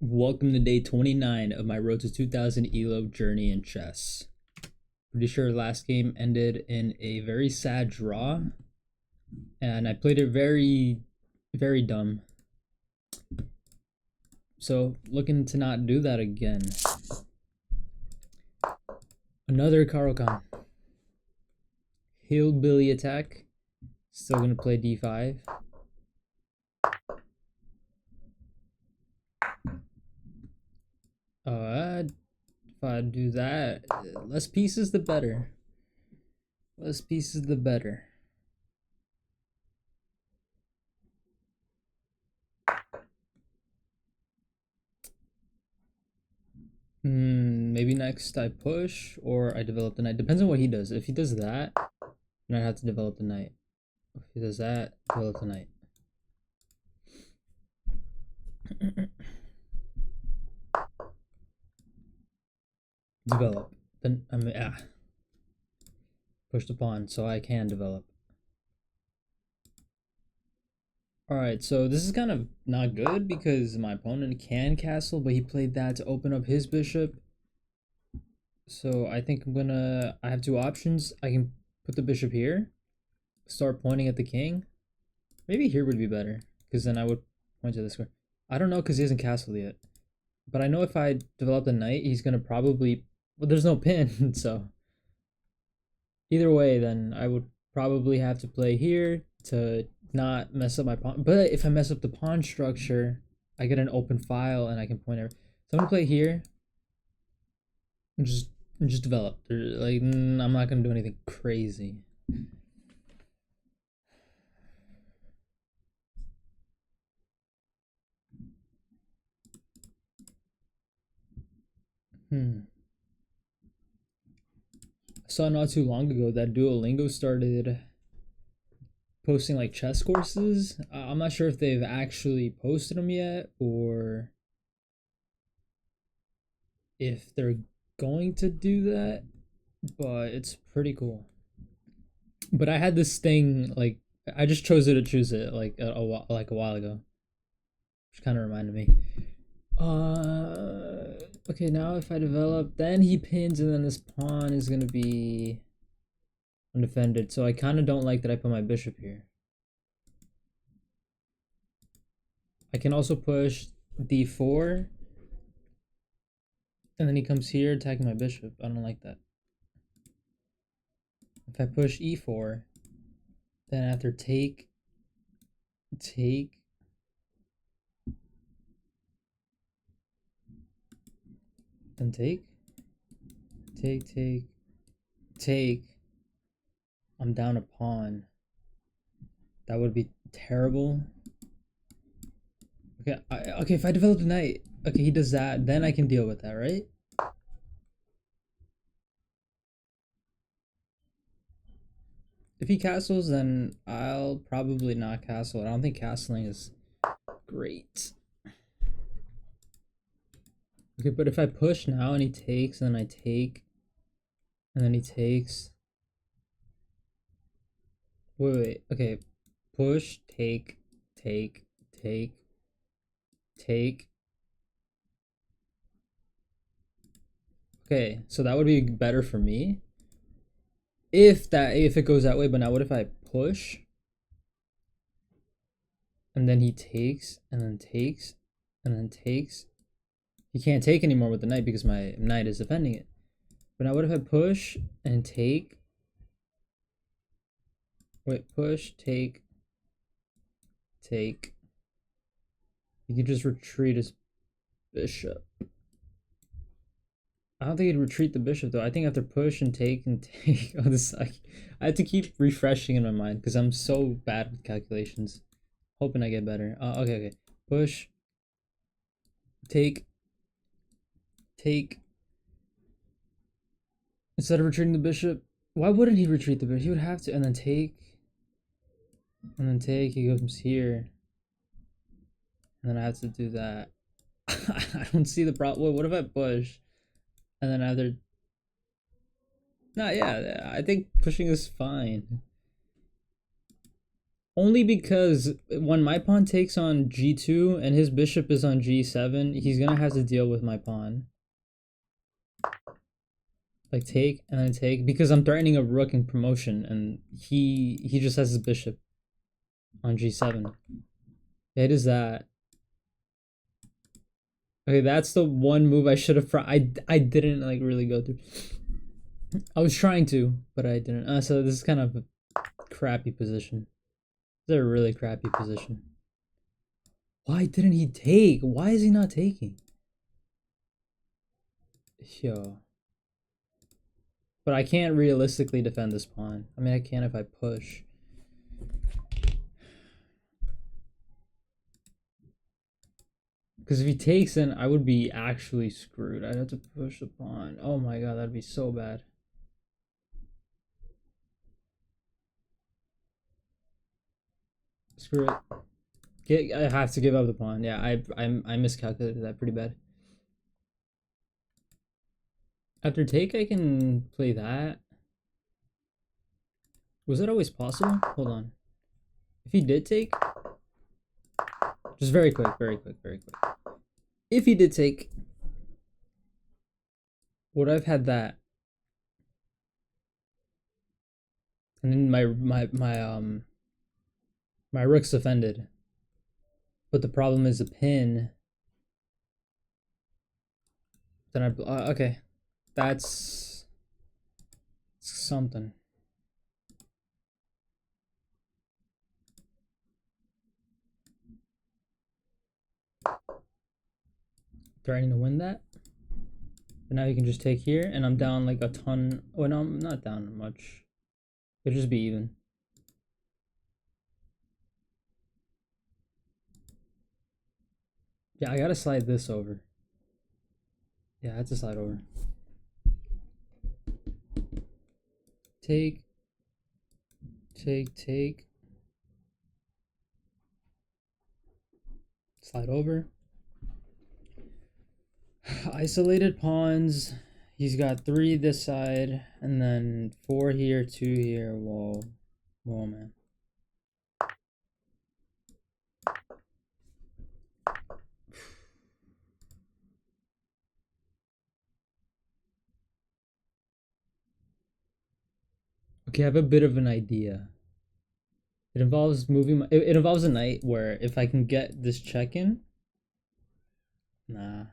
Welcome to day 29 of my Road to 2000 Elo journey in chess. Pretty sure last game ended in a very sad draw, and I played it very, very dumb. So, looking to not do that again. Another Karokan. Hillbilly attack. Still gonna play d5. If I do that, less pieces the better. Less pieces the better. Maybe next I push or I develop the knight. Depends on what he does. If he does that, then I have to develop the knight. If he does that, develop the knight. Develop. Then push the pawn so I can develop. Alright, so this is kind of not good because my opponent can castle, but he played that to open up his bishop. So I think I have two options. I can put the bishop here, start pointing at the king. Maybe here would be better, because then I would point to the square. I don't know, because he hasn't castled yet. But I know if I develop the knight, he's going to probably... Well, there's no pin, so... Either way, then I would probably have to play here to not mess up my pawn. But if I mess up the pawn structure, I get an open file and I can point every... So I'm going to play here and just develop. Like, I'm not going to do anything crazy. I saw not too long ago that Duolingo started posting like chess courses. I'm not sure if they've actually posted them yet or if they're going to do that, but it's pretty cool. But I had this thing, like, I just chose to choose it like a while ago, which kind of reminded me. Okay, now if I develop, then he pins, and then this pawn is gonna be undefended. So I kind of don't like that I put my bishop here. I can also push d4, and then he comes here attacking my bishop. I don't like that. If I push e4, then after take, then take, I'm down a pawn. That would be terrible. Okay, okay, if I develop the knight, okay, he does that, then I can deal with that, right? If he castles, then I'll probably not castle. I don't think castling is great. Okay, but if I push now and he takes, and then I take, and then he takes. Wait. Okay, push, take. Okay, so that would be better for me if it goes that way. But now what if I push and then he takes and then takes and then takes? He can't take anymore with the knight because my knight is defending it. But now what if I push and take? Wait, push, take. He could just retreat his bishop. I don't think he'd retreat the bishop though. I think after push and take oh, this I have to keep refreshing in my mind because I'm so bad with calculations. Hoping I get better. Okay. Push, take. Instead of retreating the bishop, why wouldn't he retreat the bishop? He would have to, and then take. He comes here. And then I have to do that. I don't see the problem. What if I push? And then either... No, yeah, I think pushing is fine. Only because when my pawn takes on g2 and his bishop is on g7, he's gonna have to deal with my pawn. Like take and then take, because I'm threatening a rook in promotion, and he just has his bishop on g7. It is that. Okay, that's the one move I should have. I didn't like really go through. I was trying to, but I didn't. So this is kind of a crappy position. This is a really crappy position. Why didn't he take? Why is he not taking? Yo. But I can't realistically defend this pawn. I mean, I can if I push. Because if he takes, then I would be actually screwed. I'd have to push the pawn. Oh my god, that'd be so bad. Screw it. I have to give up the pawn. Yeah, I miscalculated that pretty bad. After take, I can play that. Was that always possible? Hold on. If he did take, just very quick, very quick, very quick. If he did take, would I've had that? And then my rook's defended. But the problem is a pin. Then okay, that's something. Threatening to win that. But now you can just take here, and I'm down like a ton. Oh no, I'm not down much. It'll just be even. Yeah, I gotta slide this over. Yeah, I have to slide over. Take. Take, take. Slide over. Isolated pawns. He's got 3 this side, and then 4 here, 2 here. Whoa. Whoa, man. Okay, I have a bit of an idea. It involves moving it involves a knight where if I can get this check in. Nah.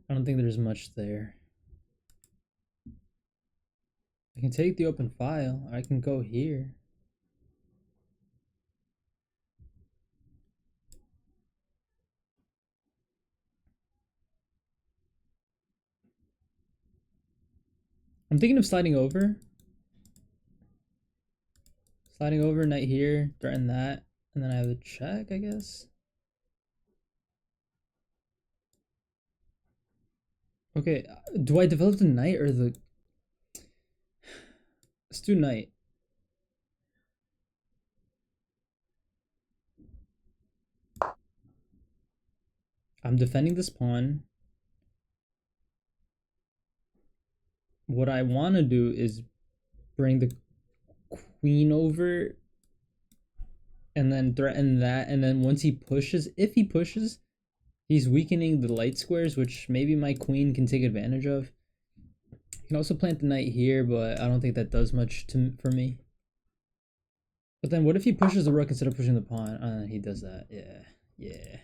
I don't think there's much there. I can take the open file. I can go here. I'm thinking of sliding over. Sliding over, knight here, threaten that, and then I have a check, I guess. Okay, do I develop the knight or the... Let's do knight. I'm defending this pawn. What I want to do is bring the queen over and then threaten that, and then once he pushes, if he pushes, he's weakening the light squares, which maybe my queen can take advantage of. I can also plant the knight here, but I don't think that does much for me. But then what if he pushes the rook instead of pushing the pawn? He does that. Yeah. Yeah.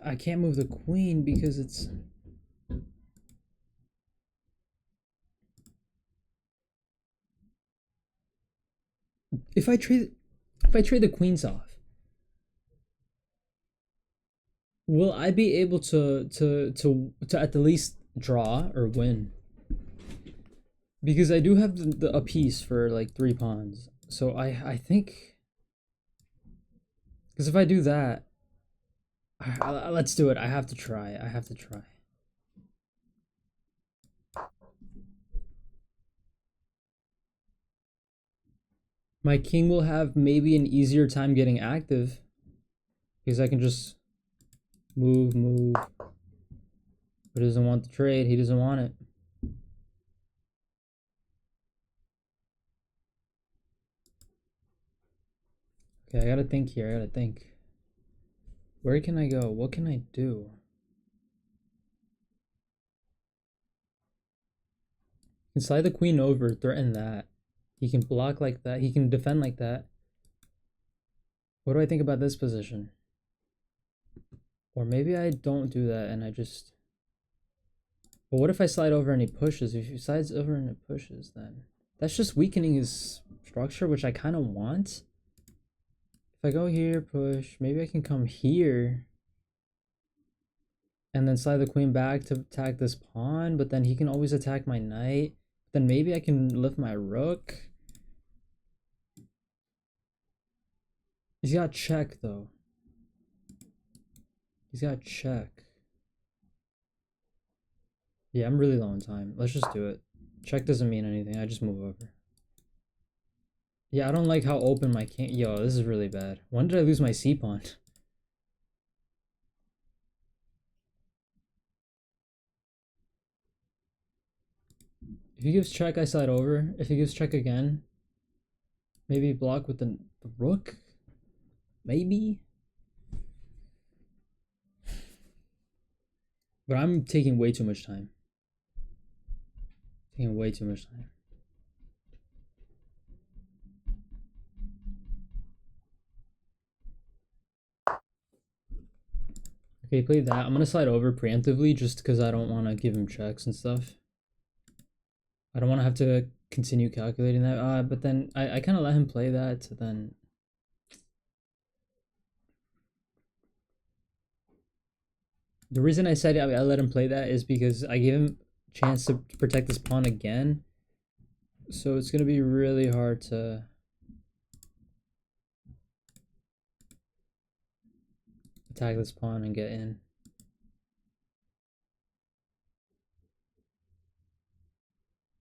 I can't move the queen because it's... If I trade the queens off, will I be able to at the least draw or win? Because I do have a piece for like 3 pawns. So I think, because if I do that, let's do it. I have to try. I have to try. My king will have maybe an easier time getting active because I can just move. But he doesn't want the trade. He doesn't want it. Okay, I gotta think here. I gotta think. Where can I go? What can I do? He can slide the queen over, threaten that. He can block like that. He can defend like that. What do I think about this position? Or maybe I don't do that and I just... But what if I slide over and he pushes? If he slides over and it pushes, then... That's just weakening his structure, which I kind of want. If I go here, push, maybe I can come here. And then slide the queen back to attack this pawn, but then he can always attack my knight. Then maybe I can lift my rook. He's got check, though. He's got check. Yeah, I'm really low on time. Let's just do it. Check doesn't mean anything. I just move over. Yeah, I don't like how open my king... Yo, this is really bad. When did I lose my c-pawn? If he gives check, I slide over. If he gives check again, maybe block with the rook? Maybe? But I'm taking way too much time. Taking way too much time. Okay, he played that. I'm gonna slide over preemptively just because I don't want to give him checks and stuff. I don't want to have to continue calculating that. But then I kind of let him play that, so then... The reason I said I let him play that is because I gave him a chance to protect this pawn again. So it's going to be really hard to... attack this pawn and get in.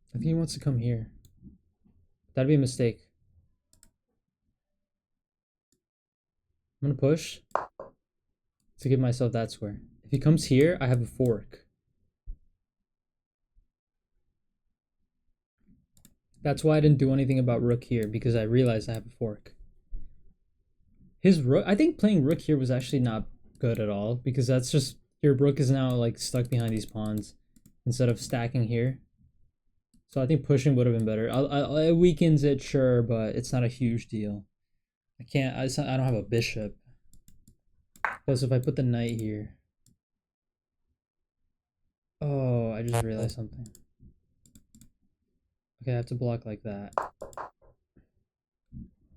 I think he wants to come here. That'd be a mistake. I'm gonna push to give myself that square. If he comes here, I have a fork. That's why I didn't do anything about rook here, because I realized I have a fork. His rook, I think playing rook here was actually not good at all, because that's just, your rook is now like stuck behind these pawns instead of stacking here. So I think pushing would have been better. It weakens it, sure, but it's not a huge deal. I don't have a bishop. Plus, if I put the knight here... Oh, I just realized something. Okay, I have to block like that.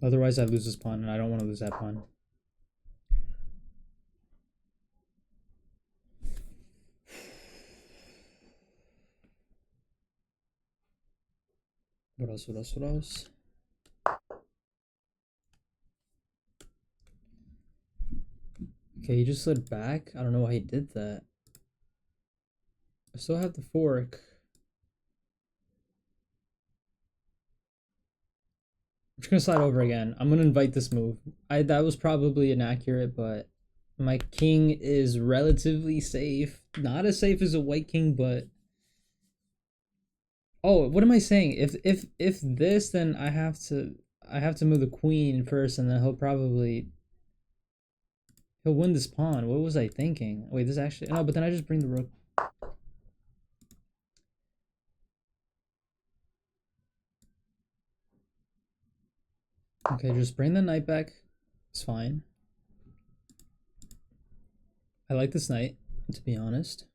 Otherwise, I lose this pawn, and I don't want to lose that pawn. What else? What else? What else? Okay, he just slid back. I don't know why he did that. I still have the fork. I'm just gonna slide over again. I'm gonna invite this move. That was probably inaccurate, but my king is relatively safe. Not as safe as a white king, but... Oh, what am I saying? If this, then I have to move the queen first, and then he'll win this pawn. What was I thinking? Wait, this actually... No, but then I just bring the rook. Okay, just bring the knight back. It's fine. I like this knight, to be honest.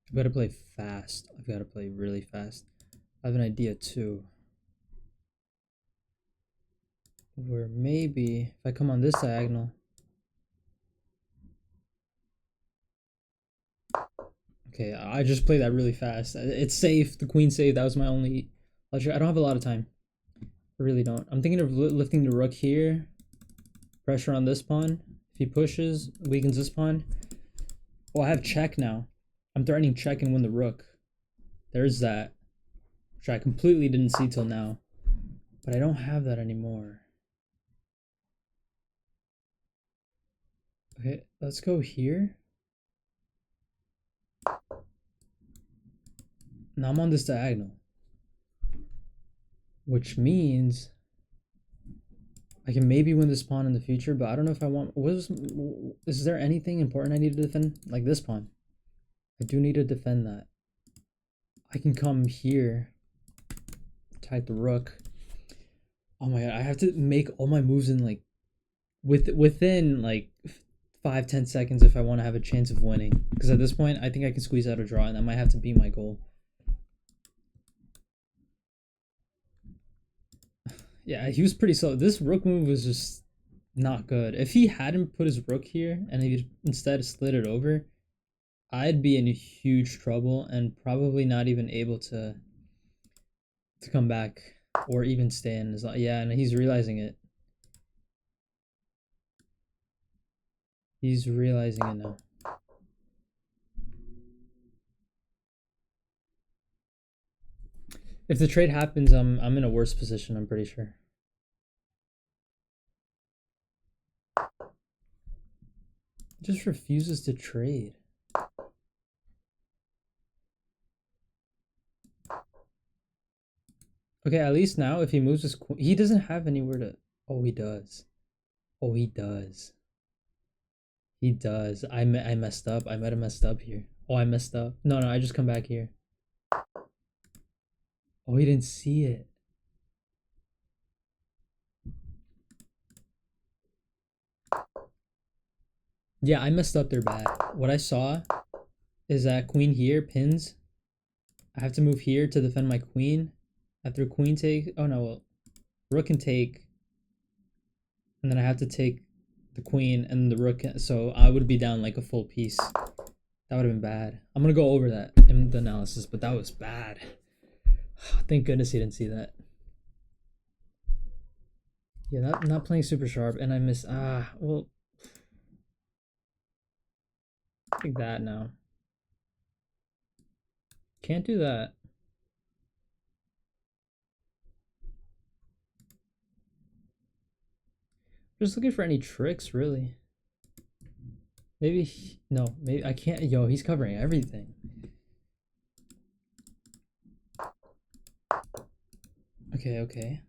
I've got to play fast. I've got to play really fast. I have an idea too. Where maybe if I come on this diagonal. Okay, I just played that really fast. It's safe. The queen's safe. That was my only luxury. I don't have a lot of time. I really don't. I'm thinking of lifting the rook here. Pressure on this pawn. If he pushes, weakens this pawn. Oh, I have check now. I'm threatening check and win the rook. There's that. Which I completely didn't see till now. But I don't have that anymore. Okay, let's go here. Now I'm on this diagonal, which means I can maybe win this pawn in the future, but I don't know if I want. Is there anything important I need to defend? Like this pawn. I do need to defend that. I can come here, type the rook. Oh my god, I have to make all my moves in like within like 5-10 seconds if I want to have a chance of winning. Because at this point, I think I can squeeze out a draw, and that might have to be my goal. Yeah, he was pretty slow. This rook move was just not good. If he hadn't put his rook here and he instead slid it over, I'd be in huge trouble and probably not even able to come back or even stay in. Yeah, and he's realizing it. He's realizing it now. If the trade happens, I'm in a worse position, I'm pretty sure. Just refuses to trade. Okay, at least now if he moves his queen, he doesn't have anywhere to. Oh, he does. Oh, he does. He does. I messed up. I might have messed up here. Oh, I messed up. No, I just come back here. Oh, he didn't see it. Yeah, I messed up there bad. What I saw is that queen here pins. I have to move here to defend my queen. After queen take. Oh no, well, rook can take. And then I have to take the queen and the rook. So I would be down like a full piece. That would have been bad. I'm gonna go over that in the analysis, but that was bad. Thank goodness he didn't see that. Yeah, not playing super sharp, and I missed. Well, take that now. Can't do that. Just looking for any tricks, really. Maybe no. Maybe I can't. Yo, he's covering everything. Okay.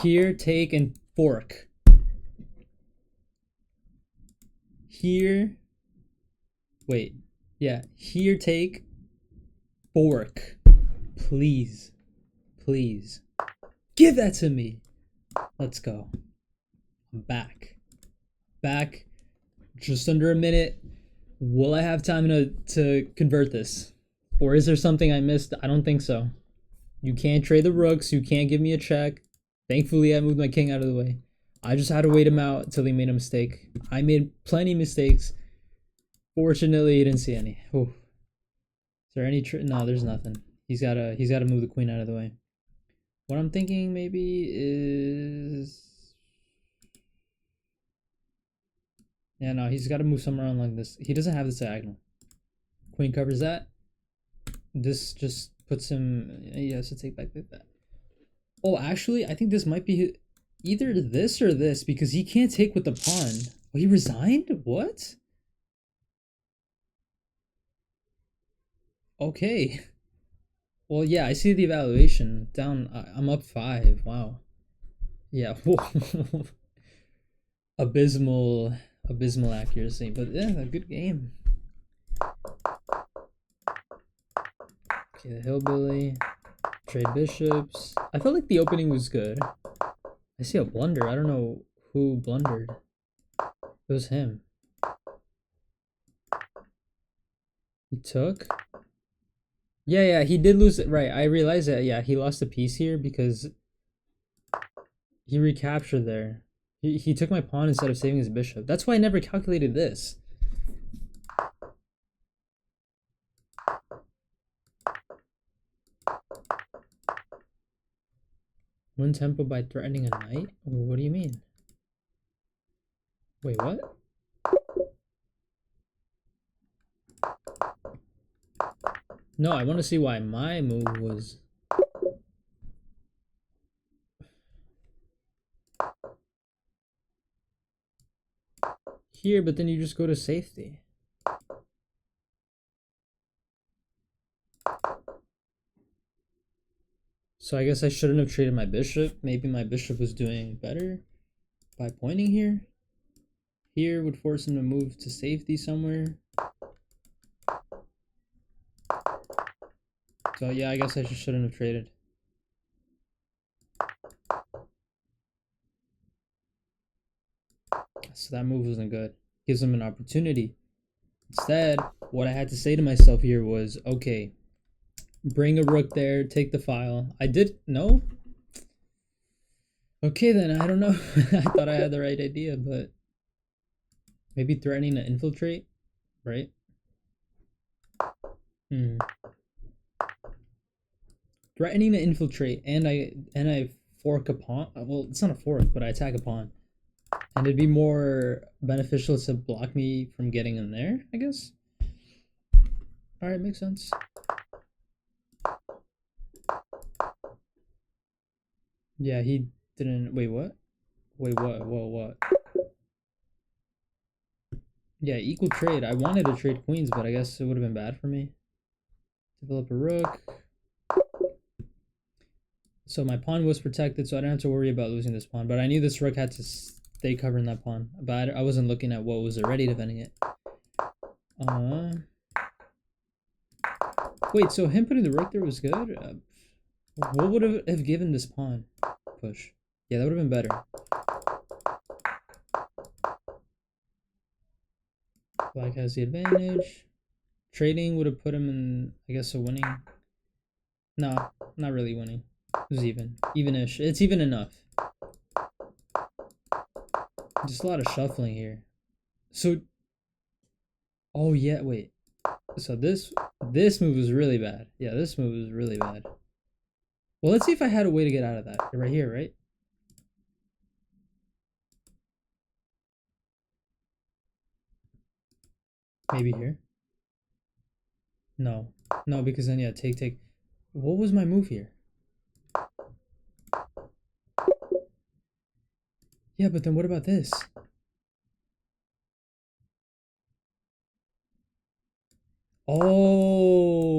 Here, take, and fork. Here. Wait. Yeah. Here, take. Fork. Please. Please. Give that to me. Let's go. I'm back. Back. Just under a minute. Will I have time to convert this? Or is there something I missed? I don't think so. You can't trade the rooks. You can't give me a check. Thankfully, I moved my king out of the way. I just had to wait him out until he made a mistake. I made plenty of mistakes. Fortunately, he didn't see any. Ooh. Is there any trick? No, there's nothing. He's gotta move the queen out of the way. What I'm thinking maybe is, yeah, no, he's got to move somewhere around like this. He doesn't have this diagonal. Queen covers that. This just puts him. He has to take back like that. Oh, actually, I think this might be either this or this because he can't take with the pawn. Oh, he resigned? What? Okay. Well, yeah, I see the evaluation. Down, I'm up 5. Wow. Yeah. abysmal accuracy, but yeah, a good game. Okay, the Hillbilly. Trade bishops. I felt like the opening was good. I see a blunder. I don't know who blundered. It was him. He took. Yeah, he did lose it. Right, I realized that. Yeah, he lost a piece here because he recaptured there. He took my pawn instead of saving his bishop. That's why I never calculated this. Win tempo by threatening a knight? What do you mean? Wait, what? No, I want to see why my move was... here, but then you just go to safety. So I guess I shouldn't have traded my bishop. Maybe my bishop was doing better by pointing here. Here would force him to move to safety somewhere. So yeah, I guess I just shouldn't have traded. So that move wasn't good. Gives him an opportunity. Instead, what I had to say to myself here was, okay, bring a rook there, take the file. I did, no? Okay then, I don't know. I thought I had the right idea, but maybe threatening to infiltrate, right? Threatening to infiltrate, and I fork a pawn. Well, it's not a fork, but I attack a pawn. And it'd be more beneficial to block me from getting in there, I guess. Alright, makes sense. Yeah, he didn't... Wait, what? Wait, what? Whoa, what? Yeah, equal trade. I wanted to trade queens, but I guess it would have been bad for me. Develop a rook. So my pawn was protected, so I didn't have to worry about losing this pawn. But I knew this rook had to stay covering that pawn. But I wasn't looking at what was already defending it. Wait, so him putting the rook there was good? What would have given this pawn push? Yeah, that would have been better. Black has the advantage. Trading would have put him in, I guess, a winning. No, not really winning. It was even. Even-ish. It's even enough. Just a lot of shuffling here. So... Oh, yeah, wait. So this move was really bad. Yeah, this move was really bad. Well, let's see if I had a way to get out of that. Right here, right? Maybe here. No. No, because then, yeah, take. What was my move here? Yeah, but then what about this? Oh.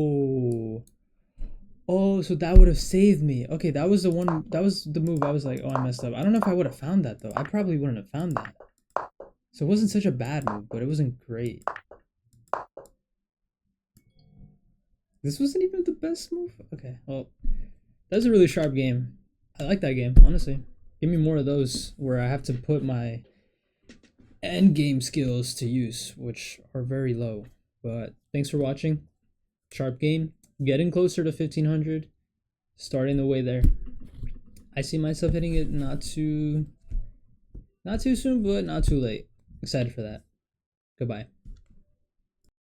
Oh, so that would have saved me. Okay, that was the one, that was the move I was like, oh, I messed up. I don't know if I would have found that, though. I probably wouldn't have found that. So it wasn't such a bad move, but it wasn't great. This wasn't even the best move? Okay, well, that was a really sharp game. I like that game, honestly. Give me more of those where I have to put my end game skills to use, which are very low. But thanks for watching. Sharp game. Getting closer to 1500. Starting the way there. I see myself hitting it not too soon, but not too late. Excited for that. Goodbye.